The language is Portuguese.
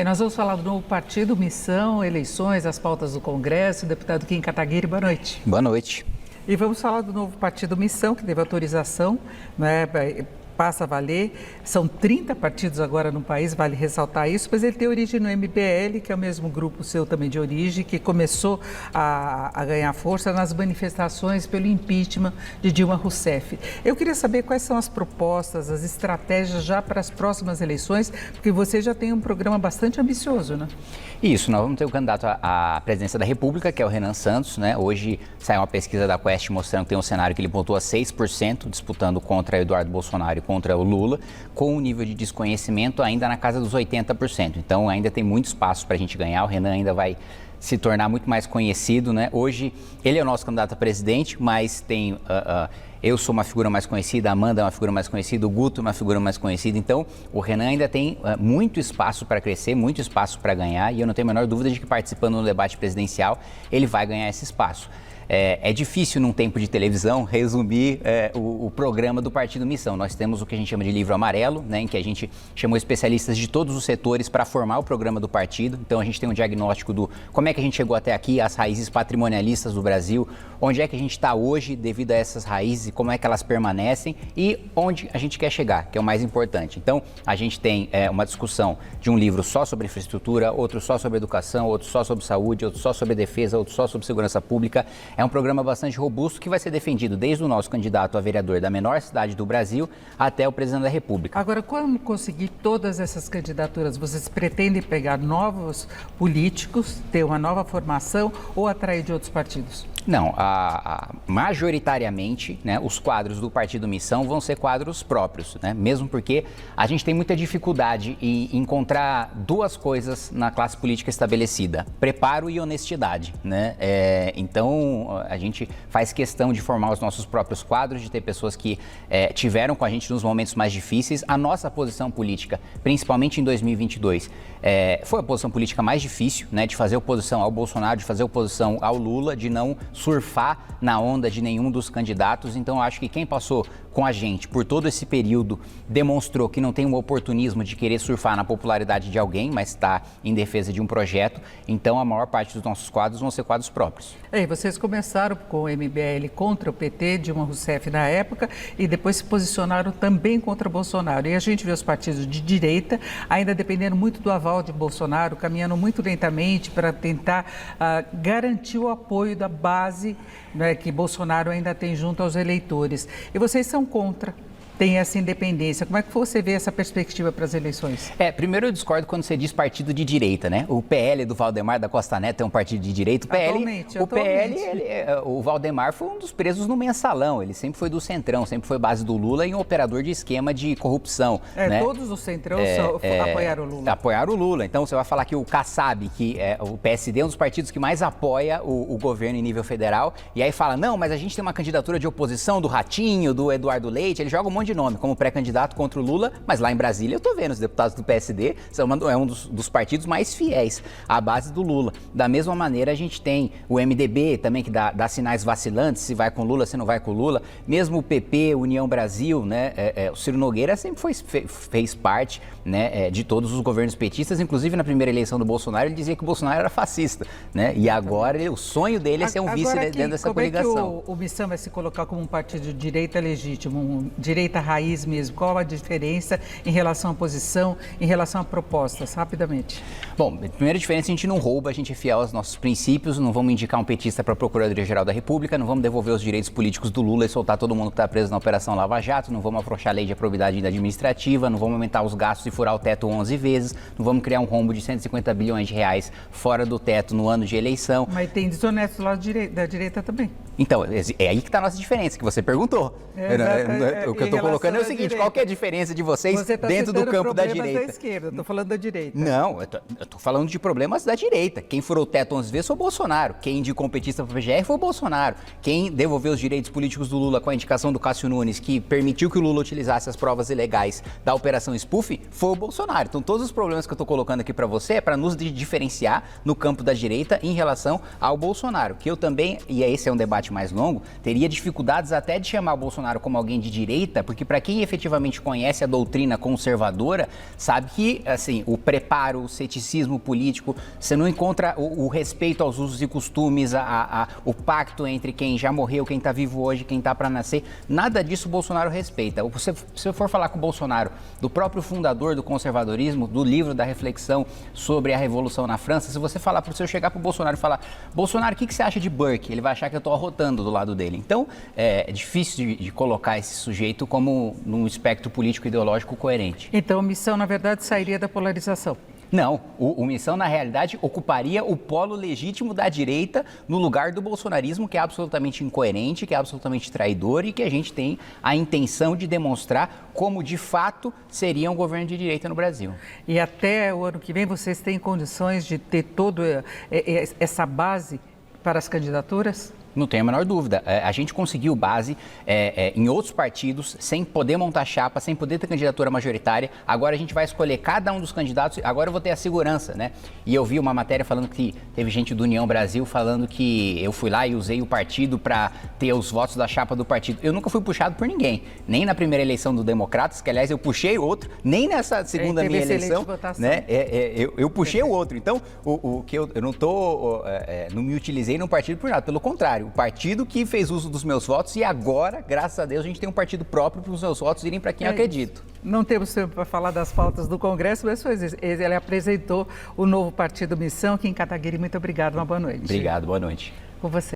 Nós vamos falar do novo partido, missão, eleições, as pautas do Congresso. Deputado Kim Kataguiri, boa noite. Boa noite. E vamos falar do novo partido Missão, que teve autorização, né, passa a valer. São 30 partidos agora no país, vale ressaltar isso, mas ele tem origem no MBL, que é o mesmo grupo seu também de origem, que começou a ganhar força nas manifestações pelo impeachment de Dilma Rousseff. Eu queria saber quais são as propostas, as estratégias já para as próximas eleições, porque você já tem um programa bastante ambicioso, né? Isso, nós vamos ter o candidato à presidência da República, que é o Renan Santos, né? Hoje saiu uma pesquisa da Quest mostrando que tem um cenário que ele pontua 6%, disputando contra Eduardo Bolsonaro e contra o Lula, com um nível de desconhecimento ainda na casa dos 80%. Então ainda tem muito espaço para a gente ganhar, o Renan ainda vai se tornar muito mais conhecido, né? Hoje ele é o nosso candidato a presidente, mas tem... eu sou uma figura mais conhecida, a Amanda é uma figura mais conhecida, o Guto é uma figura mais conhecida. Então, o Renan ainda tem muito espaço para crescer, muito espaço para ganhar. E eu não tenho a menor dúvida de que participando do debate presidencial, ele vai ganhar esse espaço. É difícil, num tempo de televisão, resumir o programa do Partido Missão. Nós temos o que a gente chama de livro amarelo, né, em que a gente chamou especialistas de todos os setores para formar o programa do partido. Então, a gente tem um diagnóstico do como é que a gente chegou até aqui, as raízes patrimonialistas do Brasil, onde é que a gente está hoje devido a essas raízes, como é que elas permanecem e onde a gente quer chegar, que é o mais importante. Então, a gente tem uma discussão de um livro só sobre infraestrutura, outro só sobre educação, outro só sobre saúde, outro só sobre defesa, outro só sobre segurança pública. É um programa bastante robusto que vai ser defendido desde o nosso candidato a vereador da menor cidade do Brasil até o presidente da República. Agora, como conseguir todas essas candidaturas? Vocês pretendem pegar novos políticos, ter uma nova formação ou atrair de outros partidos? Não, majoritariamente, né, os quadros do Partido Missão vão ser quadros próprios, né? Mesmo porque a gente tem muita dificuldade em encontrar duas coisas na classe política estabelecida: preparo e honestidade, né? Então, a gente faz questão de formar os nossos próprios quadros, de ter pessoas que tiveram com a gente nos momentos mais difíceis. A nossa posição política, principalmente em 2022, foi a posição política mais difícil, né, de fazer oposição ao Bolsonaro, de fazer oposição ao Lula, de não surfar na onda de nenhum dos candidatos. Então, acho que quem passou com a gente por todo esse período demonstrou que não tem um oportunismo de querer surfar na popularidade de alguém, mas está em defesa de um projeto. Então, a maior parte dos nossos quadros vão ser quadros próprios. Vocês começaram com o MBL contra o PT, Dilma Rousseff na época, e depois se posicionaram também contra Bolsonaro. E a gente vê os partidos de direita ainda dependendo muito do aval de Bolsonaro, caminhando muito lentamente para tentar garantir o apoio da base, né, que Bolsonaro ainda tem junto aos eleitores. E vocês são contra. Tem essa independência. Como é que você vê essa perspectiva para as eleições? Primeiro eu discordo quando você diz partido de direita, né? O PL do Valdemar da Costa Neto é um partido de direita. O Valdemar foi um dos presos no mensalão. Ele sempre foi do Centrão, sempre foi base do Lula e um operador de esquema de corrupção. Né? Todos os Centrão apoiaram o Lula. Apoiaram o Lula. Então você vai falar que o Kassab, que o PSD é um dos partidos que mais apoia o governo em nível federal, e aí fala, não, mas a gente tem uma candidatura de oposição do Ratinho, do Eduardo Leite, ele joga um monte de nome como pré-candidato contra o Lula, mas lá em Brasília eu tô vendo os deputados do PSD, é um dos partidos mais fiéis à base do Lula. Da mesma maneira a gente tem o MDB também, que dá sinais vacilantes, se vai com Lula, se não vai com Lula, mesmo o PP, União Brasil, né, o Ciro Nogueira sempre fez parte, né, de todos os governos petistas, inclusive na primeira eleição do Bolsonaro ele dizia que o Bolsonaro era fascista, né, e agora o sonho dele é ser um vice dentro dessa coligação. Como é que o Missão vai se colocar como um partido de direita legítimo, direita raiz mesmo? Qual a diferença em relação à posição, em relação a propostas? Rapidamente. Bom, a primeira diferença, a gente não rouba, a gente é fiel aos nossos princípios, não vamos indicar um petista para a Procuradoria-Geral da República, não vamos devolver os direitos políticos do Lula e soltar todo mundo que está preso na Operação Lava Jato, não vamos afrouxar a lei de aprobidade administrativa, não vamos aumentar os gastos e furar o teto 11 vezes, não vamos criar um rombo de 150 bilhões de reais fora do teto no ano de eleição. Mas tem desonestos lá da direita também. Então, é aí que está a nossa diferença, que você perguntou. O que eu estou colocando é o seguinte, qual que é a diferença de vocês dentro do campo da direita? Da esquerda, eu estou falando da direita. Não, eu estou falando de problemas da direita. Quem furou o teto 11 vezes foi o Bolsonaro. Quem indicou petista para o PGR foi o Bolsonaro. Quem devolveu os direitos políticos do Lula com a indicação do Cássio Nunes, que permitiu que o Lula utilizasse as provas ilegais da Operação Spoofing, foi o Bolsonaro. Então, todos os problemas que eu estou colocando aqui para você é para nos diferenciar no campo da direita em relação ao Bolsonaro. Que eu também, e esse é um debate mais longo, teria dificuldades até de chamar o Bolsonaro como alguém de direita, porque porque para quem efetivamente conhece a doutrina conservadora, sabe que, assim, o preparo, o ceticismo político, você não encontra o respeito aos usos e costumes, o pacto entre quem já morreu, quem está vivo hoje, quem está para nascer, nada disso o Bolsonaro respeita. Se você for falar com o Bolsonaro, do próprio fundador do conservadorismo, do livro da reflexão sobre a Revolução na França, se você falar, se eu chegar para o Bolsonaro e falar, Bolsonaro, o que você acha de Burke? Ele vai achar que eu estou arrotando do lado dele. Então, é difícil de colocar esse sujeito como num espectro político ideológico coerente. Então, a missão, na verdade, sairia da polarização. Não, o Missão, na realidade, ocuparia o polo legítimo da direita no lugar do bolsonarismo, que é absolutamente incoerente, que é absolutamente traidor e que a gente tem a intenção de demonstrar como, de fato, seria um governo de direita no Brasil. E até o ano que vem vocês têm condições de ter toda essa base para as candidaturas? Não tenho a menor dúvida. A gente conseguiu base em outros partidos, sem poder montar chapa, sem poder ter candidatura majoritária. Agora a gente vai escolher cada um dos candidatos, agora eu vou ter a segurança, né? E eu vi uma matéria falando que teve gente do União Brasil falando que eu fui lá e usei o partido para ter os votos da chapa do partido. Eu nunca fui puxado por ninguém, nem na primeira eleição do Democratas, que aliás eu puxei outro, nem nessa segunda minha eleição, né? Eu puxei o outro. Então, o que eu não me utilizei num partido por nada, pelo contrário. O partido que fez uso dos meus votos e agora, graças a Deus, a gente tem um partido próprio para os meus votos irem para quem eu acredito. Não temos tempo para falar das pautas do Congresso, mas ele apresentou o novo partido Missão aqui em Cataguiri. Muito obrigado, uma boa noite. Obrigado, boa noite. Com você.